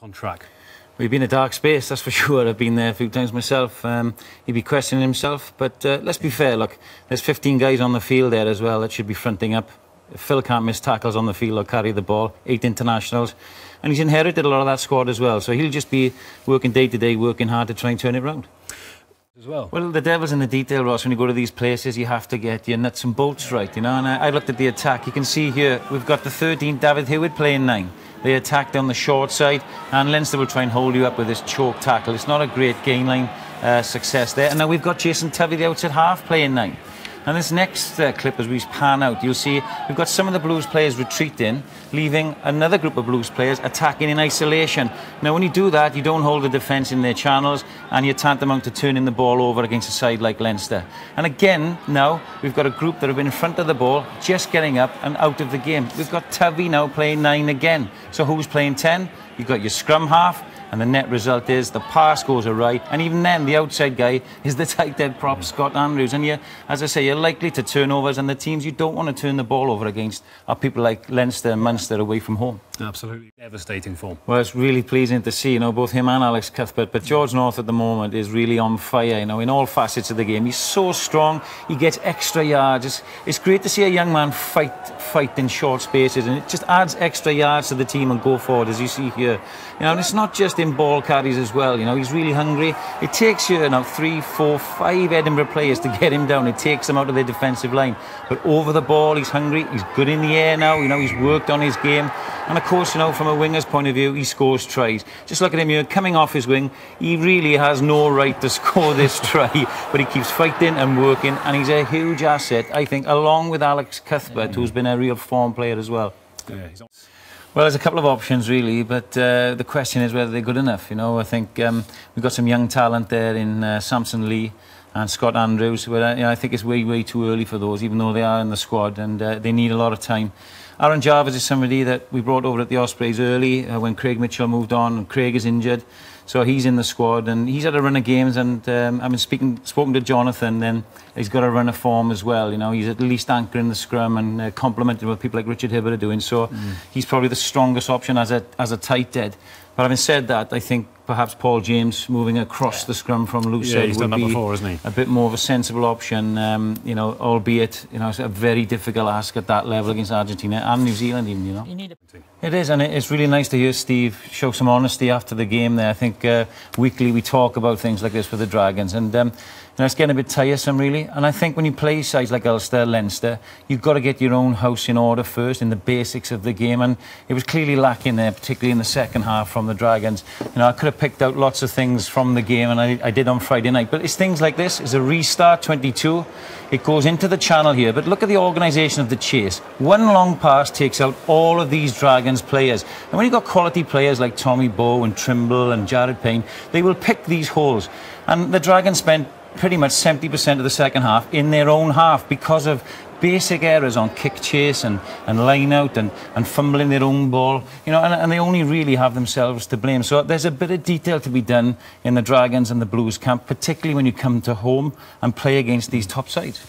on track? We've been a dark space, that's for sure. I've been there a few times myself. He'd be questioning himself, but let's be fair, look, there's 15 guys on the field there as well that should be fronting up. Phil can't miss tackles on the field or carry the ball, 8 internationals, and he's inherited a lot of that squad as well, so he'll just be working day to day, working hard to try and turn it around. As well. Well, the devil's in the detail, Ross. When you go to these places, you have to get your nuts and bolts right, you know. And I looked at the attack. You can see here, we've got the 13th, David Hewitt, playing 9. They attacked on the short side, and Leinster will try and hold you up with this choke tackle. It's not a great gain line success there. And now we've got Jason Tovey, the outside half, playing 9. And this next clip, as we pan out, you'll see we've got some of the Blues players retreating, leaving another group of Blues players attacking in isolation. Now, when you do that, you don't hold the defence in their channels, and you're tantamount to turning the ball over against a side like Leinster. And again, now, we've got a group that have been in front of the ball, just getting up and out of the game. We've got Tovey now playing 9 again. So who's playing 10? You've got your scrum half, and the net result is the pass goes awry, and even then the outside guy is the tight head prop, Scott Andrews. And as I say, you're likely to turnovers, and the teams you don't want to turn the ball over against are people like Leinster and Munster away from home. Absolutely devastating form. Well, it's really pleasing to see, you know, both him and Alex Cuthbert, but George North at the moment is really on fire, you know, in all facets of the game. He's so strong, he gets extra yards. It's great to see a young man fight in short spaces, and it just adds extra yards to the team and go forward, as you see here. You know, and it's not just in ball carries as well, you know, he's really hungry. It takes you now 3, 4, 5 Edinburgh players to get him down. It takes them out of their defensive line. But over the ball, he's hungry, he's good in the air now, you know, he's worked on his game. And of course, you know, from a winger's point of view, he scores tries. Just look at him here, coming off his wing. He really has no right to score this try, but he keeps fighting and working, and he's a huge asset, I think, along with Alex Cuthbert, who's been a real form player as well. Yeah, well, there's a couple of options really, but the question is whether they're good enough. You know, I think we've got some young talent there in Samson Lee and Scott Andrews, but you know, I think it's way too early for those, even though they are in the squad, and they need a lot of time. Aaron Jarvis is somebody that we brought over at the Ospreys early when Craig Mitchell moved on, and Craig is injured. So he's in the squad, and he's had a run of games, and I've been spoken to Jonathan, then he's got a run of form as well. You know, he's at least anchoring the scrum and complementing what people like Richard Hibbert are doing. So he's probably the strongest option as a tight head. But having said that, I think perhaps Paul James moving across the scrum from loose side he's would done that be before, isn't he? A bit more of a sensible option. You know, albeit, you know, it's a very difficult ask at that level against Argentina and New Zealand even, you know. It is, and it's really nice to hear Steve show some honesty after the game there. I think weekly we talk about things like this with the Dragons, and you know, it's getting a bit tiresome really. And I think when you play sides like Ulster, Leinster, you've got to get your own house in order first in the basics of the game, and it was clearly lacking there, particularly in the second half from the Dragons. You know, I could have picked out lots of things from the game, and I did on Friday night, but it's things like this. It's a restart, 22. It goes into the channel here, but look at the organisation of the chase. One long pass takes out all of these Dragons players. And when you've got quality players like Tommy Bowe and Trimble and Jared Payne, they will pick these holes. And the Dragons spent pretty much 70% of the second half in their own half because of basic errors on kick chase and line out and fumbling their own ball, you know, and they only really have themselves to blame. So there's a bit of detail to be done in the Dragons and the Blues camp, particularly when you come to home and play against these top sides.